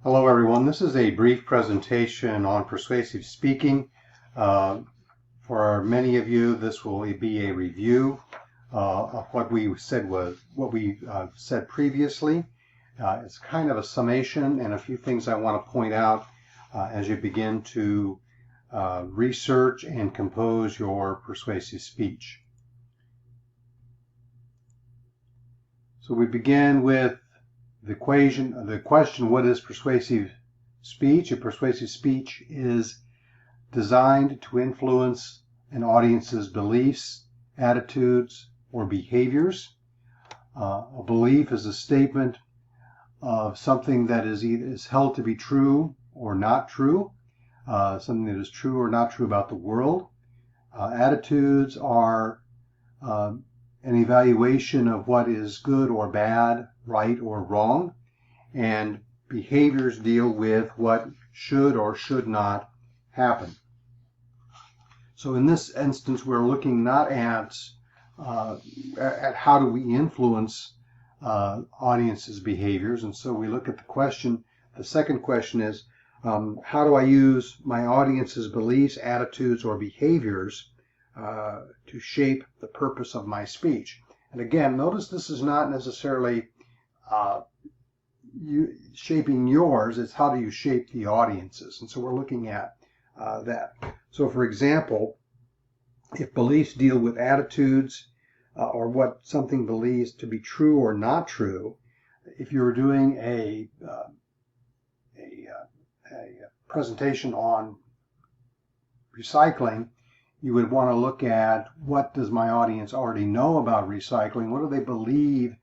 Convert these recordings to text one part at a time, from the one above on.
Hello everyone, this is a brief presentation on persuasive speaking. For many of you, this will be a review of what we said previously. It's kind of a summation and a few things I want to point out as you begin to research and compose your persuasive speech. So we begin with the question, what is persuasive speech? A persuasive speech is designed to influence an audience's beliefs, attitudes, or behaviors. A belief is a statement of something that is held to be true or not true, something that is true or not true about the world. Attitudes are an evaluation of what is good or bad, right or wrong, and behaviors deal with what should or should not happen. So in this instance, we're looking not at how do we influence audiences' behaviors, and so we look at the question. The second question is, how do I use my audience's beliefs, attitudes, or behaviors to shape the purpose of my speech? And again, notice this is not necessarily shaping yours, it's how do you shape the audiences. And so we're looking at that. So for example, if beliefs deal with attitudes or what something believes to be true or not true, if you're doing a presentation on recycling, you would want to look at what does my audience already know about recycling? What do they believe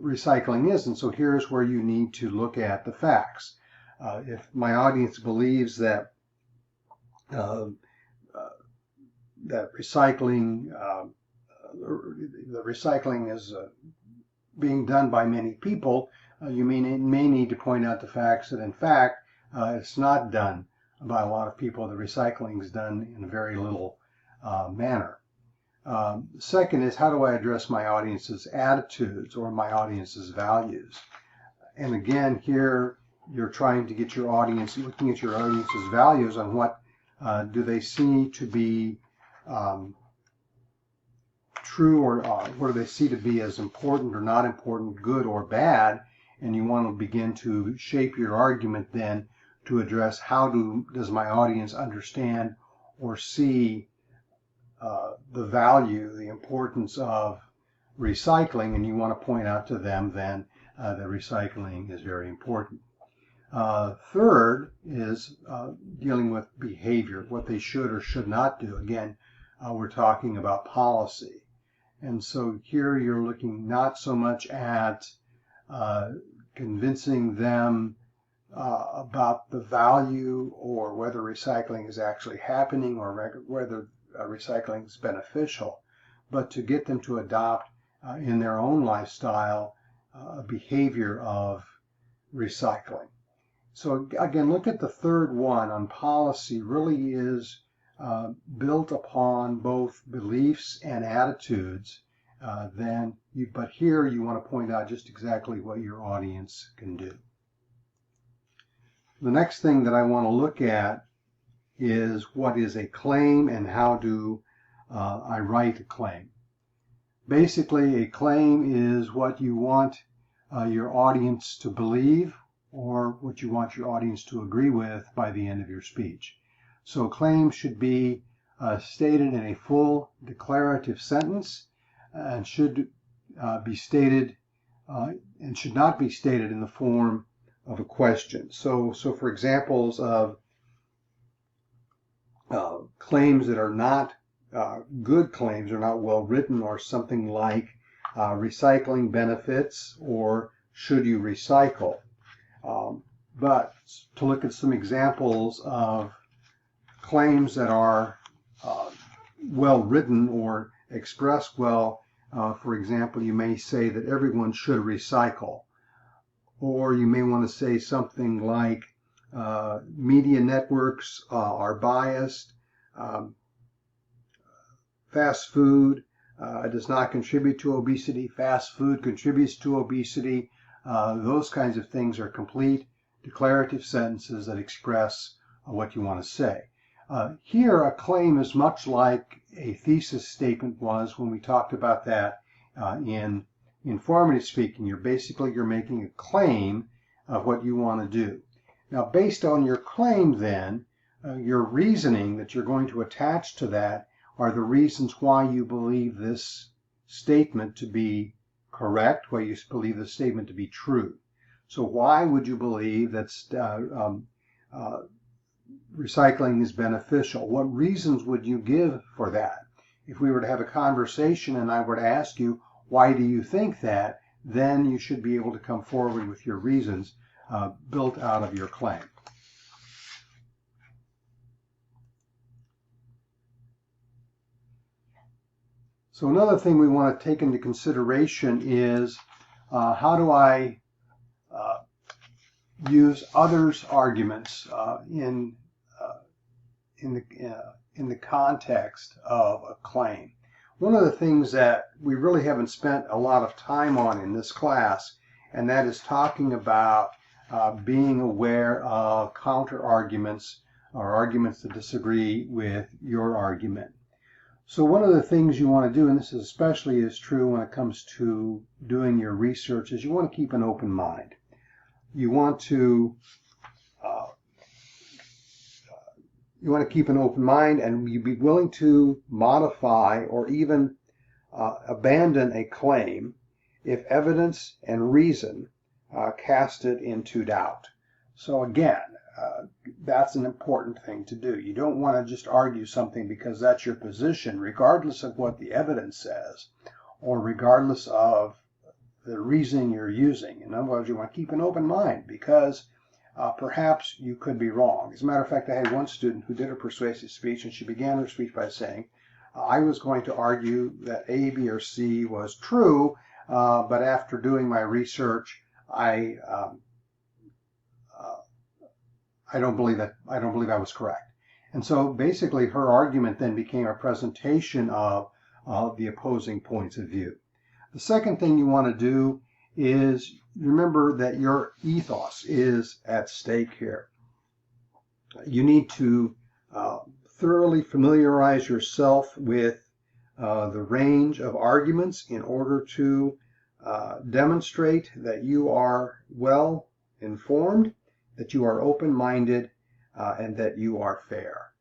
recycling is? And so here's where you need to look at the facts. If my audience believes that that recycling is being done by many people, you may need to point out the facts that in fact it's not done by a lot of people. The recycling is done in a very little manner. Second is, how do I address my audience's attitudes or my audience's values? And again, here you're trying to get your audience, looking at your audience's values on what do they see to be true, or what do they see to be as important or not important, good or bad, and you want to begin to shape your argument then to address how does my audience understand or see the value, the importance of recycling, and you want to point out to them then that recycling is very important. Third is dealing with behavior, what they should or should not do. Again, we're talking about policy. And so here you're looking not so much at convincing them about the value or whether recycling is actually happening or whether recycling is beneficial, but to get them to adopt in their own lifestyle a behavior of recycling. So again, look at the third one on policy. Really is built upon both beliefs and attitudes. But here you want to point out just exactly what your audience can do. The next thing that I want to look at is what is a claim and how do I write a claim. Basically, a claim is what you want your audience to believe or what you want your audience to agree with by the end of your speech. So a claim should be stated in a full declarative sentence and should be stated and should not be stated in the form of a question. So for examples of claims that are not good claims, are not well written, or something like recycling benefits or should you recycle. But to look at some examples of claims that are well written or expressed well, for example, you may say that everyone should recycle. Or you may want to say something like media networks are biased, fast food does not contribute to obesity, fast food contributes to obesity, those kinds of things are complete declarative sentences that express what you want to say. Here, a claim is much like a thesis statement was when we talked about that in informative speaking. You're making a claim of what you want to do. Now, based on your claim, then, your reasoning that you're going to attach to that are the reasons why you believe this statement to be correct, why you believe this statement to be true. So why would you believe that recycling is beneficial? What reasons would you give for that? If we were to have a conversation and I were to ask you, why do you think that? Then you should be able to come forward with your reasons built out of your claim. So another thing we want to take into consideration is how do I use others' arguments in the context of a claim. One of the things that we really haven't spent a lot of time on in this class, and that is talking about being aware of counter arguments or arguments that disagree with your argument. So one of the things you want to do, and this especially is true when it comes to doing your research, is you want to keep an open mind. You want to keep an open mind, and you be willing to modify or even abandon a claim if evidence and reason cast it into doubt. So again, that's an important thing to do. You don't want to just argue something because that's your position, regardless of what the evidence says, or regardless of the reasoning you're using. In other words, you want to keep an open mind because perhaps you could be wrong. As a matter of fact, I had one student who did a persuasive speech, and she began her speech by saying, I was going to argue that A, B, or C was true, but after doing my research, I don't believe I was correct. And so basically her argument then became a presentation of the opposing points of view. The second thing you want to do is remember that your ethos is at stake here. You need to thoroughly familiarize yourself with the range of arguments in order to demonstrate that you are well informed, that you are open-minded, and that you are fair.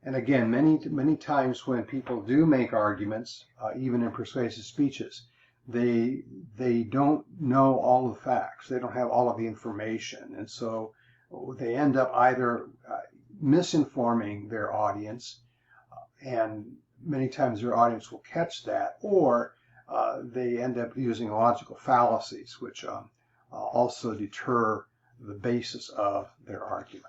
And again, many times when people do make arguments, even in persuasive speeches, they don't know all the facts. They don't have all of the information. And so they end up either misinforming their audience, and many times their audience will catch that, or they end up using logical fallacies, which also deter the basis of their argument.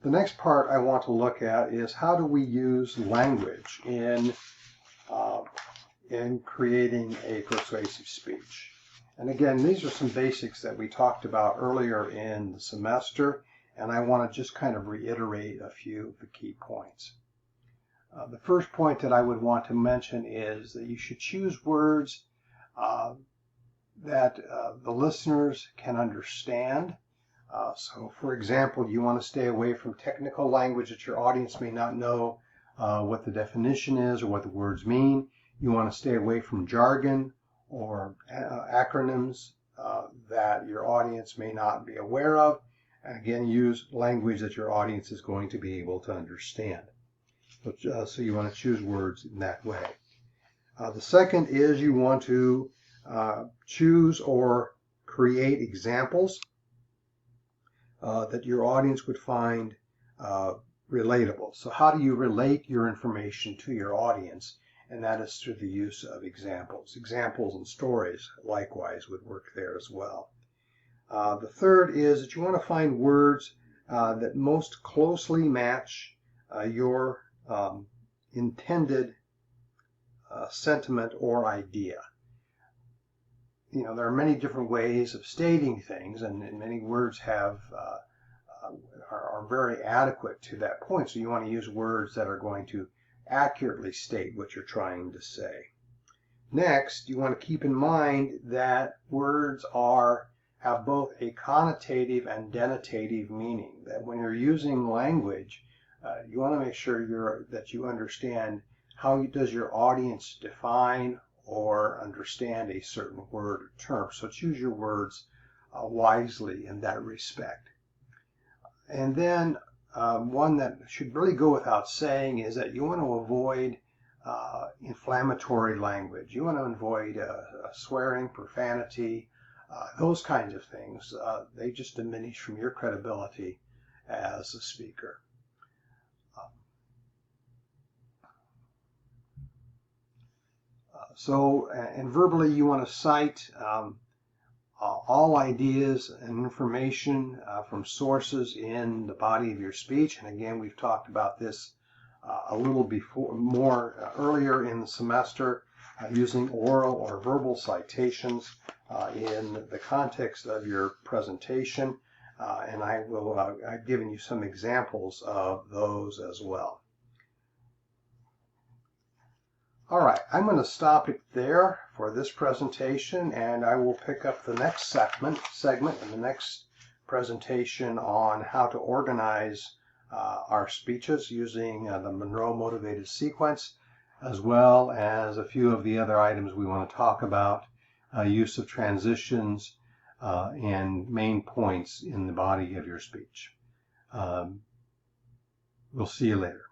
The next part I want to look at is how do we use language in creating a persuasive speech. And again, these are some basics that we talked about earlier in the semester, and I want to just kind of reiterate a few of the key points. The first point that I would want to mention is that you should choose words that the listeners can understand. So, for example, you want to stay away from technical language that your audience may not know what the definition is or what the words mean. You want to stay away from jargon or acronyms that your audience may not be aware of. And again, use language that your audience is going to be able to understand. So you want to choose words in that way. The second is you want to choose or create examples that your audience would find relatable. So how do you relate your information to your audience? And that is through the use of examples. Examples and stories, likewise, would work there as well. The third is that you want to find words that most closely match your intended sentiment or idea. You know, there are many different ways of stating things, and many words have are very adequate to that point. So you want to use words that are going to accurately state what you're trying to say. Next, you want to keep in mind that words have both a connotative and denotative meaning. That when you're using language, you want to make sure that you understand how does your audience define or understand a certain word or term. So choose your words wisely in that respect. And then one that should really go without saying is that you want to avoid inflammatory language. You want to avoid swearing, profanity, those kinds of things. They just diminish from your credibility as a speaker. And verbally, you want to cite all ideas and information from sources in the body of your speech. And again, we've talked about this a little more earlier in the semester, using oral or verbal citations in the context of your presentation. And I've given you some examples of those as well. All right, I'm going to stop it there for this presentation, and I will pick up the next segment in the next presentation on how to organize our speeches using the Monroe Motivated Sequence, as well as a few of the other items we want to talk about, use of transitions and main points in the body of your speech. We'll see you later.